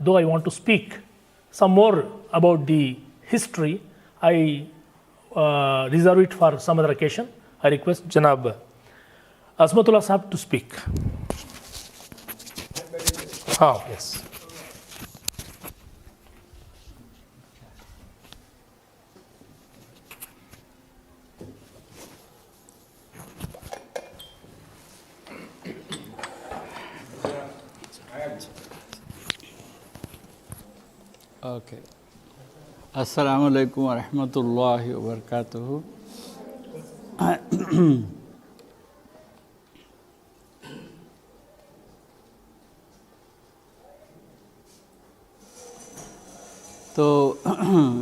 though I want to speak some more about the history, I reserve it for some other occasion. I request Janab Azmatullah Sahab to speak. Yes. Okay. Assalamu alaikum wa rahmatullahi wa barakatuhu. So,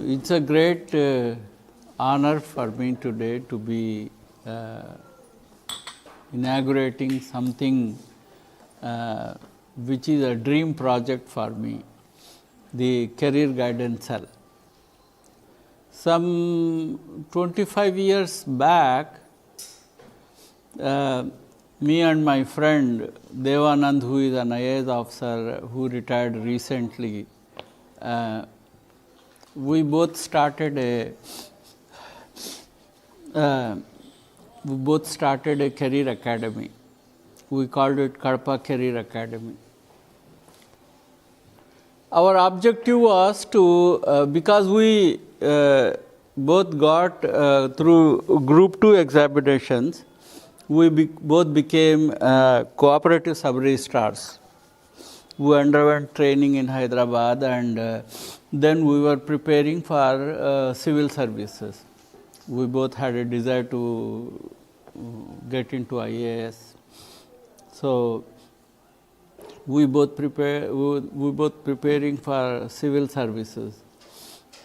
it's a great honor for me today to be inaugurating something which is a dream project for me, the Career Guidance Cell. Some 25 years back, me and my friend Devanand, who is an IAS officer who retired recently, we both started a career academy. We called it Kadapa Career Academy. Our objective was to, because we both got through Group 2 examinations, we both became cooperative sub-registrars. We underwent training in Hyderabad, and then we were preparing for civil services. We both had a desire to get into IAS. So, we both preparing for civil services.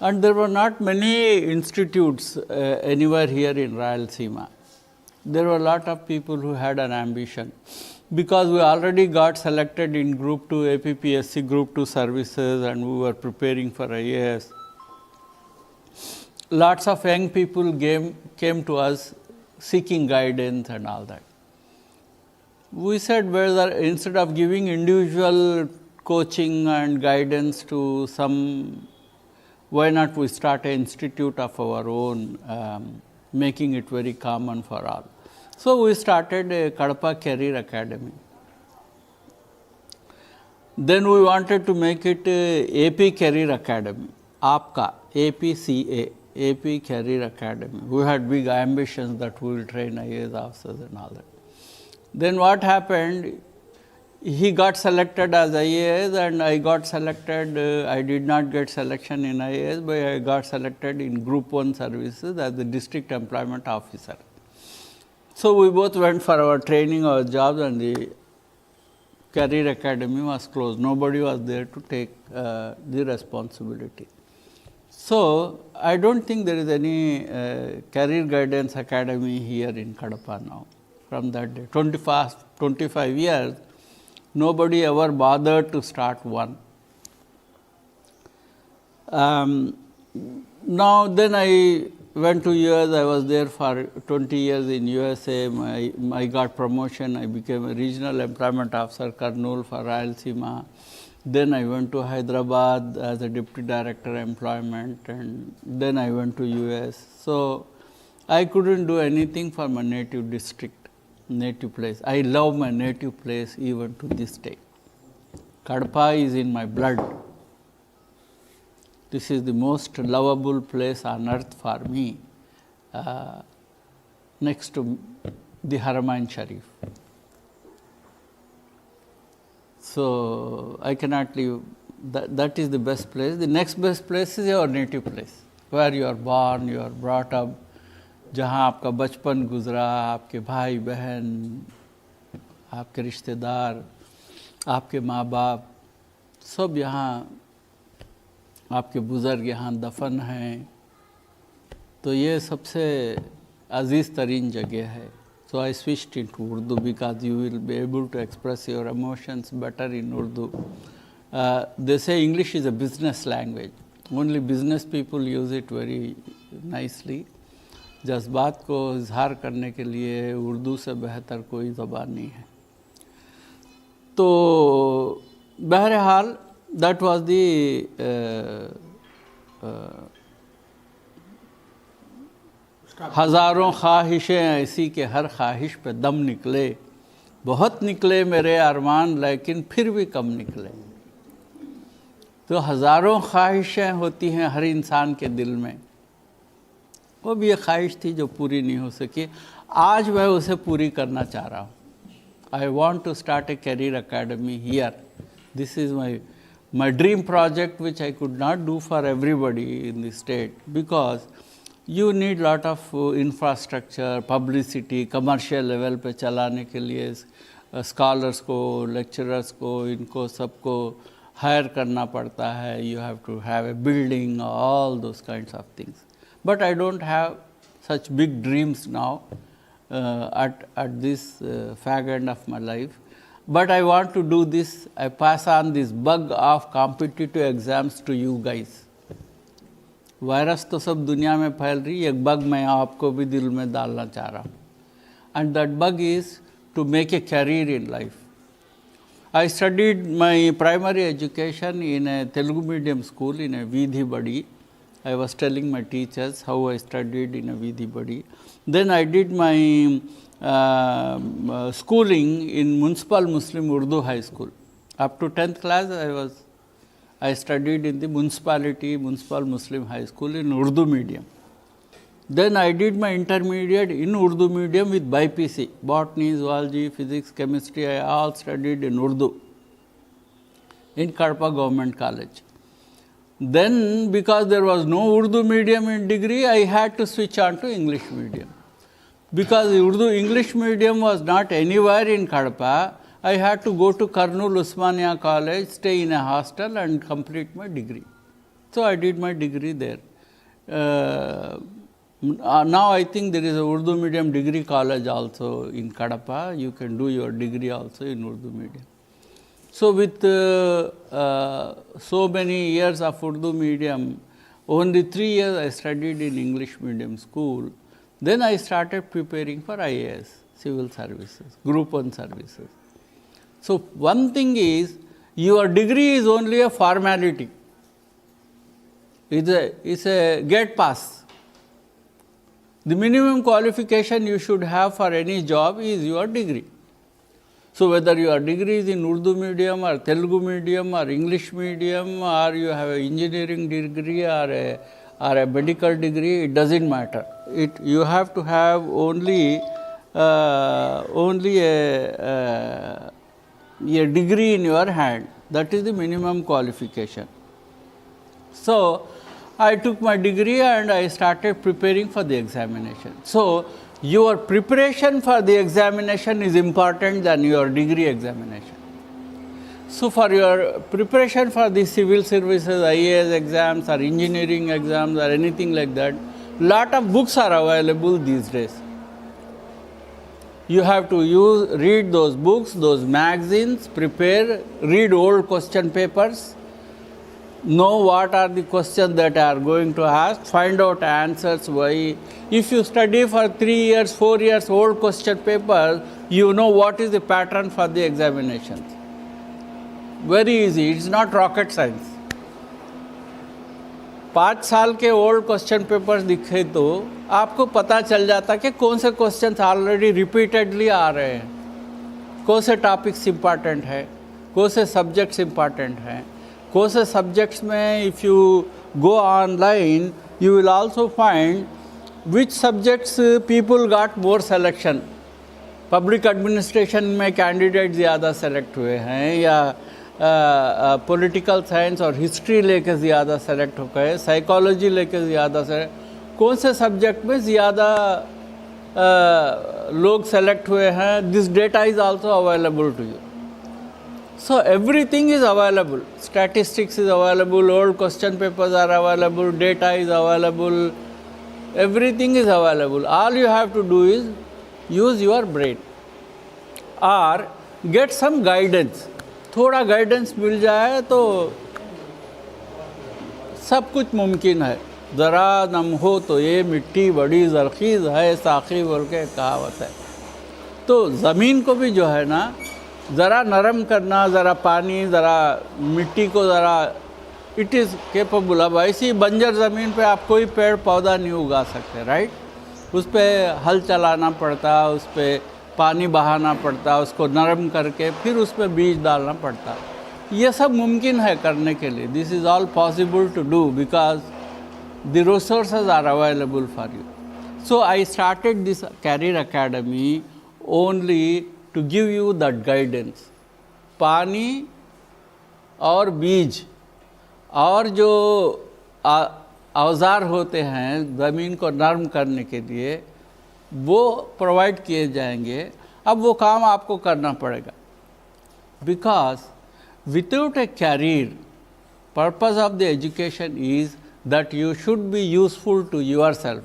And there were not many institutes anywhere here in Rayalaseema. There were a lot of people who had an ambition. Because we already got selected in Group 2 APPSC Group 2 services, and we were preparing for IAS. Lots of young people came to us seeking guidance and all that. We said, whether instead of giving individual coaching and guidance to some, why not we start an institute of our own, making it very common for all. So, we started a Kadapa Career Academy. Then we wanted to make it AP Career Academy, APCA, APCA, AP Career Academy. We had big ambitions that we will train IAS officers and all that. Then what happened, he got selected as IAS and I got selected, I did not get selection in IAS, but I got selected in Group 1 services as the District Employment Officer. So, we both went for our training, our jobs, and the Career Academy was closed. Nobody was there to take the responsibility. So, I don't think there is any Career Guidance Academy here in Kadapa now. From that day, 25 years, nobody ever bothered to start one. Now, then I went to US, I was there for 20 years in USA, I got promotion, I became a Regional Employment Officer, Kurnool for Rayalaseema. Then I went to Hyderabad as a Deputy Director Employment, and then I went to US. So, I couldn't do anything for my native district, native place. I love my native place even to this day. Kadapa is in my blood. This is the most lovable place on earth for me, next to the Haramain Sharif. So, I cannot leave, that is the best place. The next best place is your native place, where you are born, you are brought up, जहाँ आपका बचपन गुजरा, आपके भाई बहन, आपके रिश्तेदार, आपके माँ बाप, सब यहाँ, आपके बुज़ुर्ग यहाँ दफन हैं, तो ये सबसे अजीज़ तरीन जगह है. So, I switched into Urdu because you will be able to express your emotions better in Urdu. They say English is a business language. Only business people use it very nicely. जज्बात को इजहार करने के लिए उर्दू से बेहतर कोई ज़बान नहीं है. तो बहरहाल that was the हज़ारों ख्वाहिशें ऐसी कि हर ख्वाहिश पे दम निकले, बहुत निकले मेरे अरमान लेकिन फिर भी कम निकले। तो हज़ारों ख्वाहिशें होती हैं हर इंसान के दिल में, वो भी एक ख्वाहिश थी जो पूरी नहीं हो सकी। आज मैं उसे पूरी करना चाह रहा हूँ। I want to start a career academy here. This is my dream project, which I could not do for everybody in the state, because you need lot of infrastructure, publicity, commercial level पे चलाने के लिए scholars को, lecturers को, इनको सबको hire करना पड़ता है. You have to have a building, all those kinds of things. But I don't have such big dreams now at this fag end of my life. But I want to do this. I pass on this bug of competitive exams to you guys. Virus तो सब दुनिया में फैल रही है, एक bug मैं आपको भी दिल में डालना चाह रहा हूँ. And that bug is to make a career in life. I studied my primary education in a Telugu medium school in a Vidhi Badi. I was telling my teachers how I studied in a Vidhi Badi. Then I did my schooling in Municipal Muslim Urdu High School. Up to 10th class I studied in the Municipal Muslim High School in Urdu medium. Then I did my intermediate in Urdu medium with BPC, botany, zoology, physics, chemistry. I all studied in Urdu in Kadapa Government College. Then because there was no Urdu medium in degree, I had to switch on to English medium. Because Urdu English medium was not anywhere in Kadapa, I had to go to Karnool Usmania College, stay in a hostel and complete my degree. So I did my degree there. Now I think there is a Urdu medium degree college also in Kadapa. You can do your degree also in Urdu medium. So with so many years of Urdu medium, only 3 years I studied in English medium school. Then I started preparing for IAS, civil services, group 1 services. So one thing is, your degree is only a formality. It's a gate pass. The minimum qualification you should have for any job is your degree. So whether your degree is in Urdu medium or Telugu medium or English medium, or you have an engineering degree or a medical degree, it doesn't matter. You have to have only a degree in your hand. That is the minimum qualification. So I took my degree and I started preparing for the examination. So your preparation for the examination is important than your degree examination. So for your preparation for the civil services, IAS exams or engineering exams or anything like that, lot of books are available these days. You have to read those books, those magazines, prepare, read old question papers, know what are the questions that are going to ask, find out answers why. If you study for 3 years, 4 years old question papers, you know what is the pattern for the examinations. Very easy, it's not rocket science. 5 साल के old question papers दिखे तो आपको पता चल जाता कि कौन से क्वेश्चंस ऑलरेडी रिपीटेडली आ रहे हैं, कौन से टॉपिक्स इम्पॉर्टेंट है, कौन से सब्जेक्ट्स इम्पॉर्टेंट हैं, कौन से सब्जेक्ट्स में if you go online you will also find which subjects people got more selection. Public administration में कैंडिडेट ज़्यादा सेलेक्ट हुए हैं, या पॉलिटिकल साइंस और हिस्ट्री लेके ज़्यादा सेलेक्ट हो गए, साइकोलॉजी लेके ज़्यादा सेलेक्ट, कौन से सब्जेक्ट में ज़्यादा लोग सेलेक्ट हुए हैं. This data is also available to you. So everything is available. Statistics is available, old question papers are available, data is available, everything is available. All you have to do is use your brain or get some guidance. थोड़ा guidance मिल जाए तो सब कुछ मुमकिन है. ज़रा नम हो तो ये मिट्टी बड़ी ज़रख़ीज़ है, साक़ी बोल के कहावत है. तो ज़मीन को भी जो है ना, ज़रा नरम करना, ज़रा पानी, ज़रा मिट्टी को ज़रा, इट इज़ केपेबल। अब ऐसी बंजर ज़मीन पे आप कोई पेड़ पौधा नहीं उगा सकते, राइट? उस पर हल चलाना पड़ता, उस पर पानी बहाना पड़ता, उसको नरम करके फिर उस पर बीज डालना पड़ता। ये सब मुमकिन है करने के लिए। This is all possible to do because the resources are available for you. So I started this career academy only to give you that guidance. पानी और बीज और जो औजार होते हैं ज़मीन को नरम करने के लिए, वो प्रोवाइड किए जाएंगे। अब वो काम आपको करना पड़ेगा, because without a career, purpose of the education is that you should be useful to your self,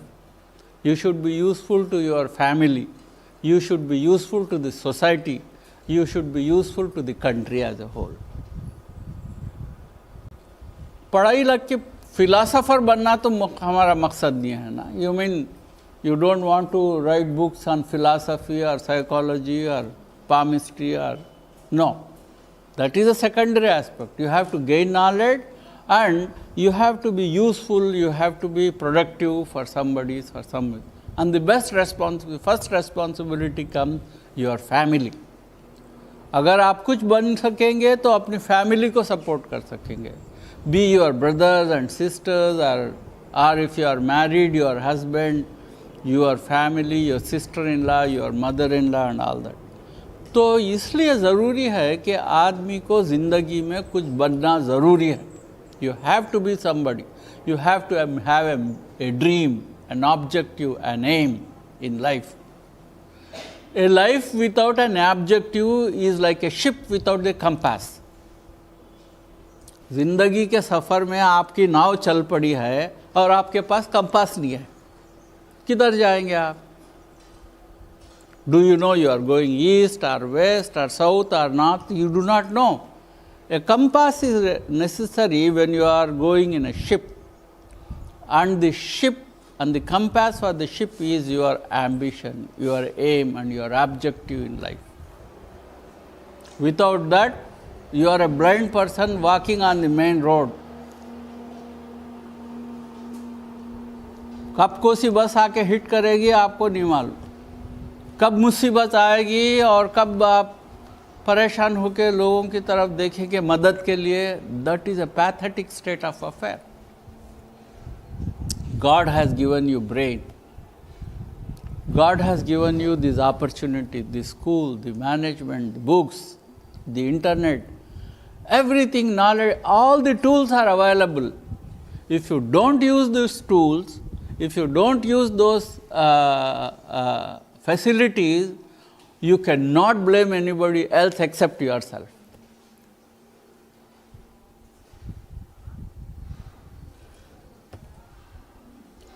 you should be useful to your family, you should be useful to the society, you should be useful to the country as a whole. पढ़ाई लग के philosopher बनना तो हमारा मकसद नहीं है ना. You mean you don't want to write books on philosophy or psychology or palmistry or no. That is a secondary aspect. You have to gain knowledge and you have to be useful, you have to be productive for somebody, for someone. And the first responsibility comes your family. अगर आप कुछ बन सकेंगे तो अपनी family को support कर सकेंगे. Be your brothers and sisters, or if you are married, your husband, your family, your sister-in-law, your mother-in-law and all that. तो इसलिए ज़रूरी है कि आदमी को ज़िंदगी में कुछ बनना ज़रूरी है. You have to be somebody. You have to have a dream, an objective, an aim in life. A life without an objective is like a ship without a compass. जिंदगी के सफ़र में आपकी नाव चल पड़ी है और आपके पास कंपास नहीं है, किधर जाएंगे आप? Do you know you are going east or west or south or north? You do not know. A compass is necessary when you are going in a ship, and the ship and the compass for the ship is your ambition, your aim and your objective in life. Without that, you are a blind person walking on the main road. कब कौन सी बस आके hit करेगी आपको नहीं मालूम, कब मुसीबत आएगी और कब आप परेशान होकर लोगों की तरफ देखेंगे मदद के लिए. That is a pathetic state of affair. God has given you brain. God has given you these opportunities, the school, the management, the books, the internet, everything, knowledge, all the tools are available. If you don't use these tools, if you don't use those facilities, you cannot blame anybody else except yourself.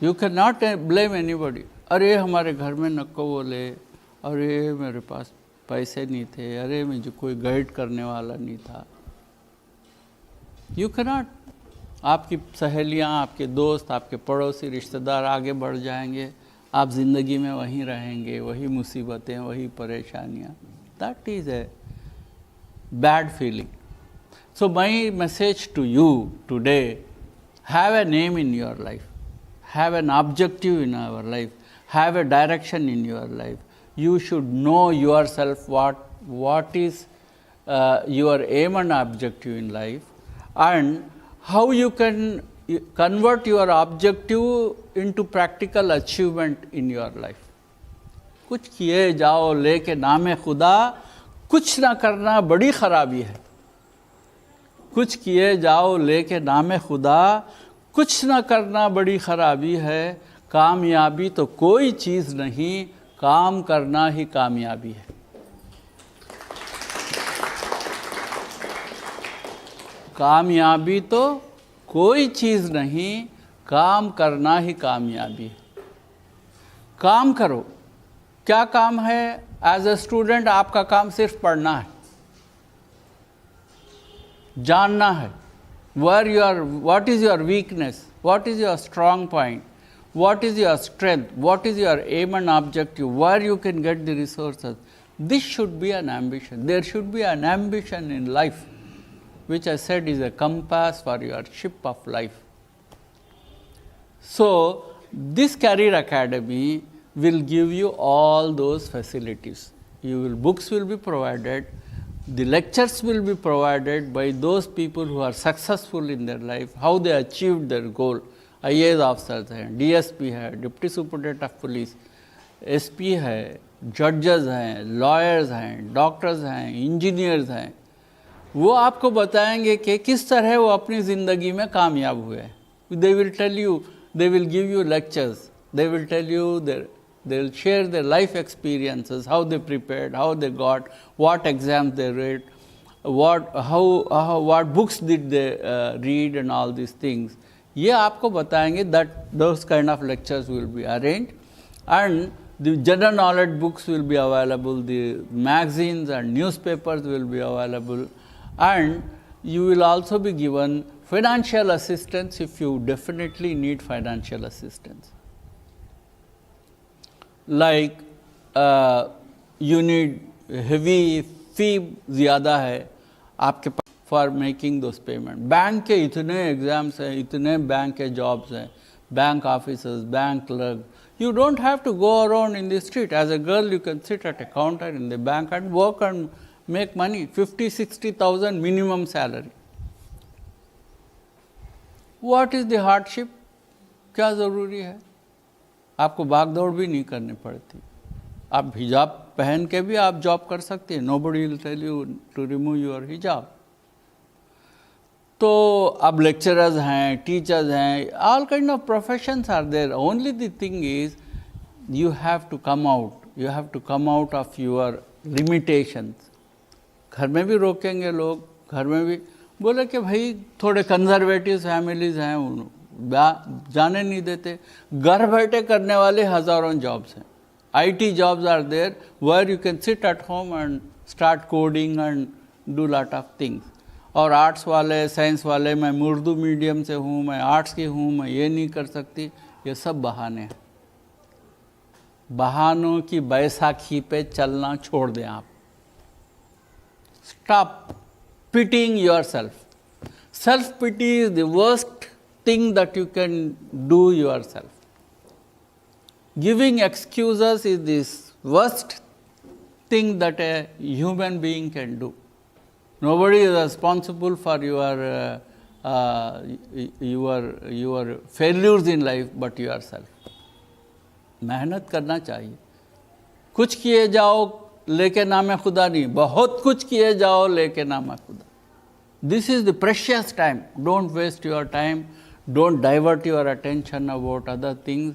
You cannot blame anybody. अरे हमारे घर में नको बोले, अरे मेरे पास पैसे नहीं थे, अरे मुझे कोई गाइड करने वाला नहीं था. You cannot. आपकी सहेलियाँ, आपके दोस्त, आपके पड़ोसी, रिश्तेदार आगे बढ़ जाएंगे, आप ज़िंदगी में वहीं रहेंगे, वही मुसीबतें, वही परेशानियाँ. That is a bad feeling. So my message to you today, have a name in your life, have an objective in our life, have a direction in your life. You should know yourself what is your aim and objective in life, and how you can convert your objective into practical achievement in your life. कुछ किए जाओ लेके नामे खुदा, कुछ ना करना बड़ी खराबी है. कुछ किए जाओ लेके नामे खुदा, कुछ ना करना बड़ी खराबी है. कामयाबी तो कोई चीज़ नहीं, काम करना ही कामयाबी है. कामयाबी तो कोई चीज़ नहीं, काम करना ही कामयाबी है. काम करो. क्या काम है? एज ए स्टूडेंट आपका काम सिर्फ पढ़ना है, जानना है. what is your weakness, what is your strong point, what is your strength, what is your aim and objective, where you can get the resources. This should be an ambition. There should be an ambition in life, which I said is a compass for your ship of life. So, this Career Academy will give you all those facilities. Books will be provided, the lectures will be provided by those people who are successful in their life, how they achieved their goal. IAS officers हैं, DSP है, Deputy Superintendent of Police, SP है, judges हैं, lawyers हैं, doctors हैं, engineers हैं. वो आपको बताएंगे कि किस तरह वो अपनी ज़िंदगी में कामयाब हुए. They will tell you, they will give you lectures, they will tell you they will share their life experiences, how they prepared, how they got, what exams they read, what books did they read and all these things. ये आपको बताएंगे that those kind of lectures will be arranged, and the general knowledge books will be available, the magazines and newspapers will be available, and you will also be given financial assistance if you definitely need financial assistance. Like you need heavy fee ज़्यादा है आपके पास for making those payment. Bank के इतने exams हैं, इतने bank के jobs हैं, bank officers, bank clerk. You don't have to go around in the street. As a girl, you can sit at a counter in the bank and work and make money. 50,000-60,000 minimum salary. What is the hardship? क्या ज़रूरी है? आपको भाग दौड़ भी नहीं करनी पड़ती. आप हिजाब पहन के भी आप जॉब कर सकते हैं. Nobody will tell you to remove your hijab. तो अब लेक्चरर्स हैं, टीचर्स हैं, all kind of professions are there. Only the thing is you have to come out. You have to come out of your limitations. घर में भी रोकेंगे लोग, घर में भी बोले कि भाई थोड़े कंजर्वेटिव फैमिलीज हैं, जाने नहीं देते. घर बैठे करने वाले हज़ारों जॉब्स हैं. IT jobs are there where you can sit at home and start coding and do lot of things. और आर्ट्स वाले, साइंस वाले, मैं उर्दू मीडियम से हूँ, मैं आर्ट्स की हूँ, मैं ये नहीं कर सकती, ये सब बहाने हैं. बहानों की बैसाखी पे चलना छोड़ दें आप. Stop pitying yourself. Self-pity is the worst thing that you can do yourself. Giving excuses is the worst thing that a human being can do. Nobody is responsible for your failures in life but yourself. मेहनत करना चाहिए. कुछ किए जाओ लेके नाम खुदा नहीं, बहुत कुछ किए जाओ लेके नाम खुदा. This is the precious time. Don't waste your time. Don't divert your attention about other things.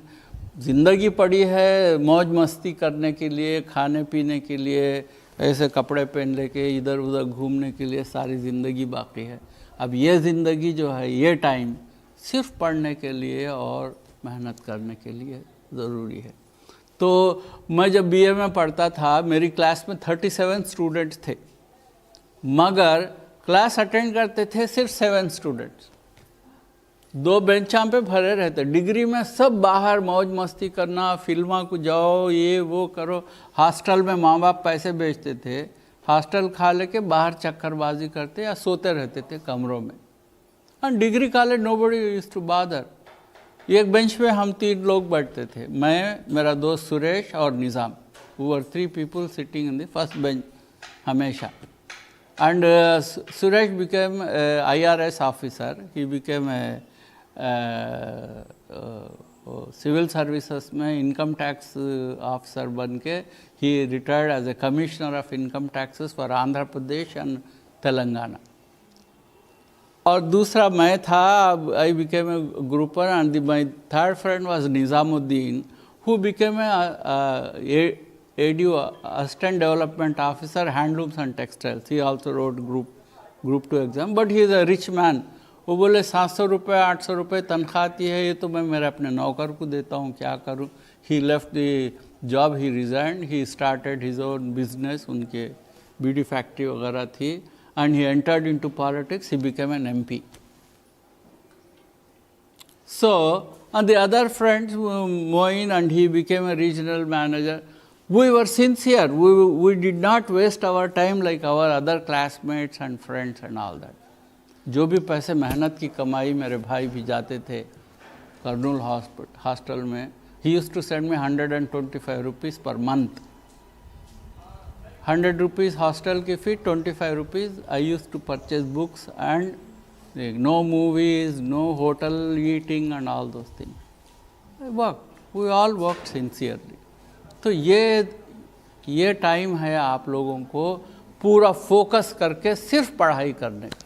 ज़िंदगी पड़ी है मौज मस्ती करने के लिए, खाने पीने के लिए, ऐसे कपड़े पहन लेके इधर उधर घूमने के लिए सारी ज़िंदगी बाकी है. अब ये ज़िंदगी जो है, ये टाइम सिर्फ पढ़ने के लिए और मेहनत करने के लिए ज़रूरी है. तो मैं जब BA में पढ़ता था, मेरी क्लास में 37 स्टूडेंट्स थे, मगर क्लास अटेंड करते थे सिर्फ 7 स्टूडेंट्स. 2 बेंचां पे भरे रहते. डिग्री में सब बाहर मौज मस्ती करना, फिल्मा को जाओ, ये वो करो. हॉस्टल में माँ बाप पैसे भेजते थे, हॉस्टल खा लेके बाहर चक्करबाजी करते या सोते रहते थे कमरों में. And degree college nobody used to bother. एक बेंच पे हम 3 लोग बैठते थे, मैं, मेरा दोस्त सुरेश और Nizam. We were 3 people sitting in the first bench हमेशा. And Suresh became a IRS officer. He became a civil services में इनकम टैक्स ऑफिसर बन के ही retired as a commissioner of income taxes for Andhra Pradesh and Telangana. और दूसरा मैं था, I became a grouper, and my third friend was Nizamuddin who became a ADU assistant development officer, handlooms and textiles. He also wrote group 2 exam, but he is a rich man. वो बोले 700 रुपये 800 रुपये तनख्वाह आती है, ये तो मैं मेरे अपने नौकर को देता हूँ, क्या करूँ. He left the job, he resigned, he started his own business. उनके बीड़ी फैक्ट्री वगैरह थी. And he entered into politics. He became an MP. So and the other friends, Moin, and he became a regional manager. We were sincere. We did not waste our time like our other classmates and friends and all that. जो भी पैसे मेहनत की कमाई मेरे भाई भी जाते थे कर्नूल हॉस्टल में. He used to send me 125 rupees per month. 100 rupees hostel की fee, 25 rupees I used to purchase books and no movies, no hotel eating and all those things. I worked. We all worked sincerely. तो ये time है आप लोगों को पूरा focus करके सिर्फ पढ़ाई करने का.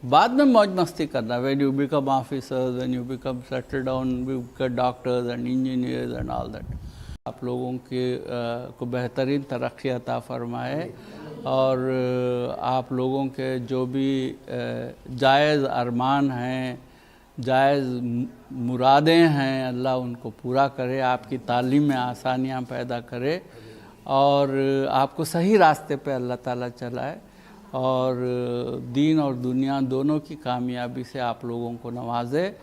बाद में मौज मस्ती करना. When you become officers, when you become settled down, you become doctors and engineers and all that. आप लोगों के को बेहतरीन तरक्की अता फरमाए और आप लोगों के जो भी जायज़ अरमान हैं, जायज़ मुरादें हैं, अल्लाह उनको पूरा करे, आपकी तालीम में आसानियाँ पैदा करे और आपको सही रास्ते पे अल्लाह ताला चलाए और दीन और दुनिया दोनों की कामयाबी से आप लोगों को नवाजे.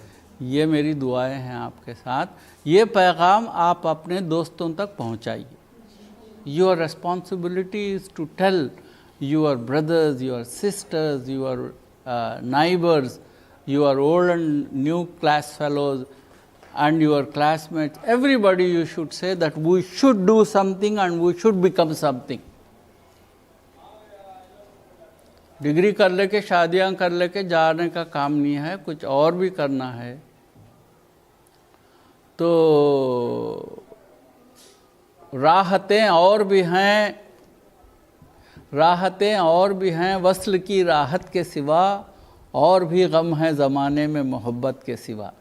ये मेरी दुआएं हैं आपके साथ. ये पैगाम आप अपने दोस्तों तक पहुंचाइए. Your responsibility is to tell your brothers, your sisters, your neighbours, your old and new class fellows and your classmates, everybody you should say that we should do something and we should become something. Degree कर लेके शादियां कर लेके जाने का काम नहीं है, कुछ और भी करना है. तो राहतें और भी हैं, राहतें और भी हैं वस्ल की राहत के सिवा, और भी गम है ज़माने में मोहब्बत के सिवा.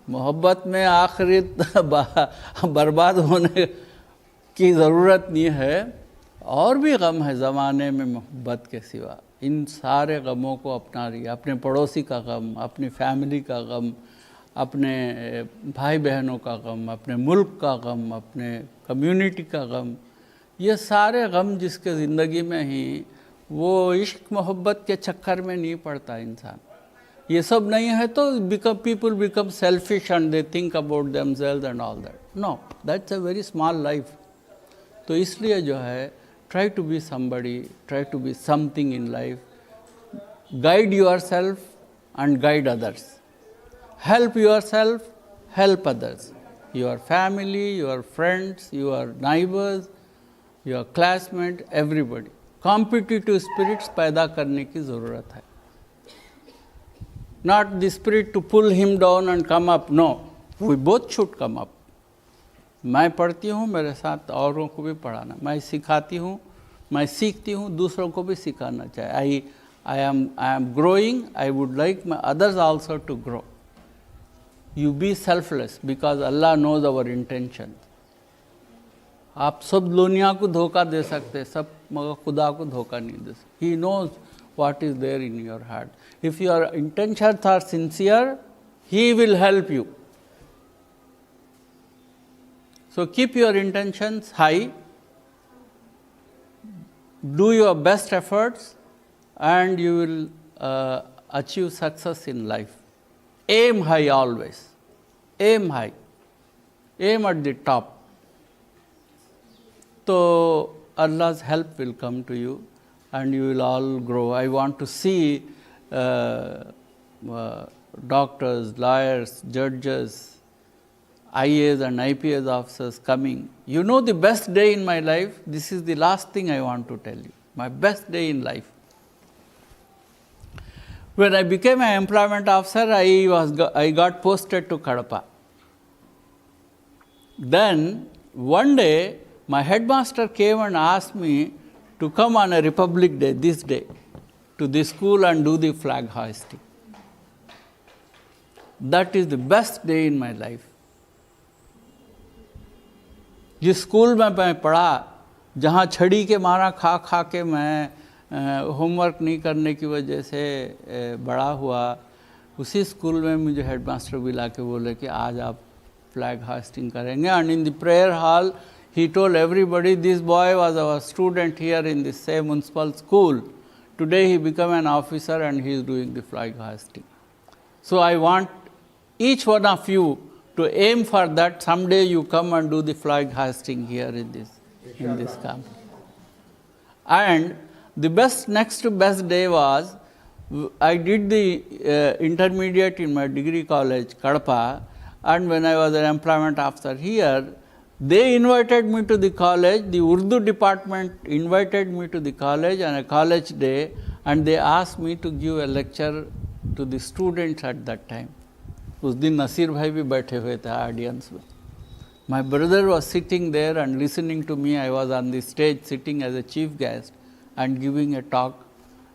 मोहब्बत में आखिरी बर्बाद होने की ज़रूरत नहीं है, और भी गम है ज़माने में मोहब्बत के सिवा. इन सारे गमों को अपना रही. अपने पड़ोसी का गम, अपनी फैमिली का गम, अपने भाई बहनों का गम, अपने मुल्क का गम, अपने कम्युनिटी का गम, ये सारे गम जिसके ज़िंदगी में ही वो इश्क मोहब्बत के चक्कर में नहीं पड़ता इंसान. ये सब नहीं है तो people become selfish and they think about themselves and all that. No, that's a very small life. तो इसलिए जो है try to be somebody, try to be something in life. Guide yourself and guide others. Help yourself, help others. Your family, your friends, your neighbours, your classmate, everybody. Competitive spirits पैदा करने की ज़रूरत है. Not the spirit to pull him down and come up. No, we both should come up. मैं पढ़ती हूँ, मेरे साथ औरों को भी पढ़ाना. मैं सिखाती हूँ, मैं सीखती हूँ, दूसरों को भी सिखाना चाहिए. I am growing. I would like my others also to grow. You be selfless because Allah knows our intention. आप सब दुनिया को धोखा दे सकते, सब मगर खुदा को धोखा नहीं दे सकते. He knows what is there in your heart. If your intentions are sincere, He will help you. So keep your intentions high, do your best efforts, and you will achieve success in life. Aim high always. Aim high. Aim at the top. So Allah's help will come to you and you will all grow. I want to see doctors, lawyers, judges, IAS and IPS officers coming. You know the best day in my life? This is the last thing I want to tell you. My best day in life. When I became an employment officer, I got posted to Kadapa. Then one day, my headmaster came and asked me to come on a Republic Day, this day, to the school and do the flag hoisting. That is the best day in my life. जिस school में मैं पढ़ा, जहाँ छड़ी के मारा खा खा के मैं होमवर्क नहीं करने की वजह से बड़ा हुआ, उसी स्कूल में मुझे हेडमास्टर बुला के बोले कि आज आप फ्लैग हास्टिंग करेंगे. And in the prayer hall he told everybody, this boy was our student here in the same municipal school. Today he became an officer and he is doing the flag hoisting. So I want each one of you to aim for that. Someday you come and do the flag hoisting here in this camp. And the next best day was, I did the intermediate in my degree college, Kadapa, and when I was an employment officer here, they invited me to the college, the Urdu department invited me to the college on a college day, and they asked me to give a lecture to the students at that time. उस दिन नसीर भाई भी बैठे हुए थे audience में. My brother was sitting there and listening to me. I was on the stage sitting as a chief guest and giving a talk.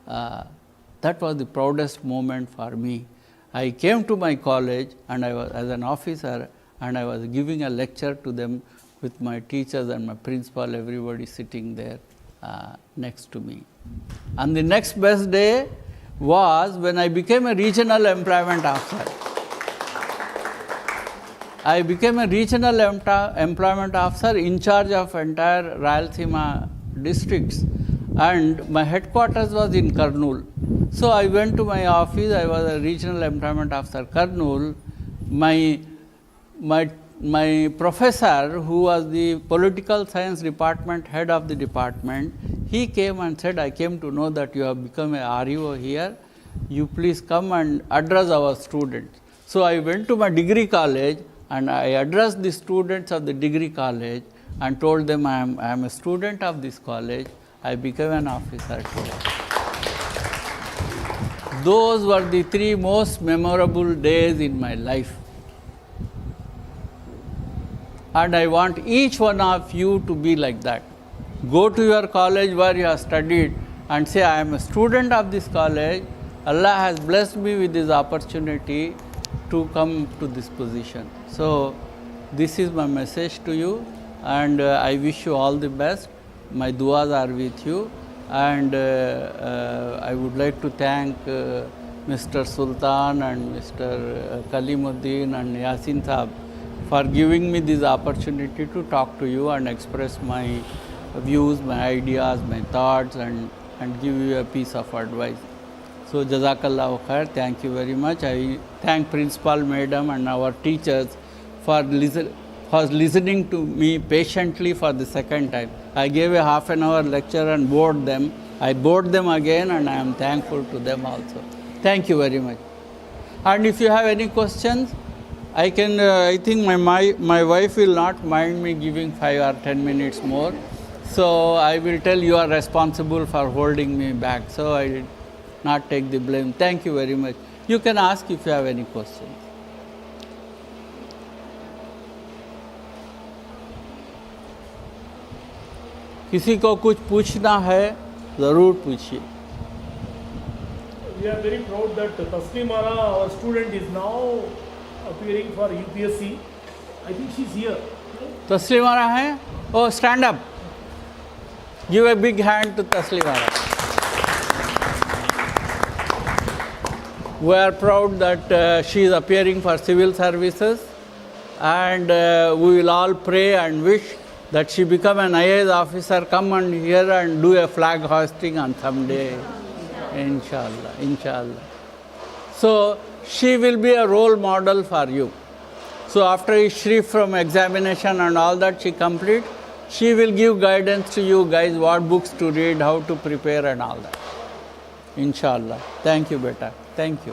That was the proudest moment for me. I came to my college and I was as an officer and I was giving a lecture to them with my teachers and my principal, everybody sitting there next to me. And the next best day was when I became a regional employment officer. I became a regional employment officer in charge of entire Rayalaseema districts, and my headquarters was in Kurnool. So I went to my office. I was a regional employment officer, Kurnool. My professor, who was the political science department head of the department, he came and said, I came to know that you have become a REO here. You please come and address our students. So I went to my degree college and I addressed the students of the degree college and told them I am a student of this college. I became an officer today. Those were the 3 most memorable days in my life. And I want each one of you to be like that. Go to your college where you have studied and say, I am a student of this college. Allah has blessed me with this opportunity to come to this position. So this is my message to you, and I wish you all the best. My duas are with you, and I would like to thank Mr. Sultan and Mr. Kalimuddin and Yasin Saab for giving me this opportunity to talk to you and express my views, my ideas, my thoughts, and give you a piece of advice. So Jazakallahu khair, thank you very much. I thank Principal Madam and our teachers for listening to me patiently for the second time. I gave a half an hour lecture and bored them. I bored them again, and I am thankful to them also. Thank you very much. And if you have any questions, I think my wife will not mind me giving 5 or 10 minutes more. So I will tell you are responsible for holding me back. So I did not take the blame. Thank you very much. You can ask if you have any questions. किसी को कुछ पूछना है ज़रूर पूछिए. We are very proud that Taslim Ara, our student, is now appearing for UPSC. I think she's here. तस्लीम आरा है? Oh, stand up. Give a big hand to Taslim Ara. We are proud that she is appearing for civil services, and we will all pray and wish that she become an IAS officer, come and here and do a flag hoisting on some day. Inshallah, inshallah. So she will be a role model for you. So after Ishrif from examination and all that she complete, she will give guidance to you guys what books to read, how to prepare and all that. Inshallah. Thank you, beta. Thank you.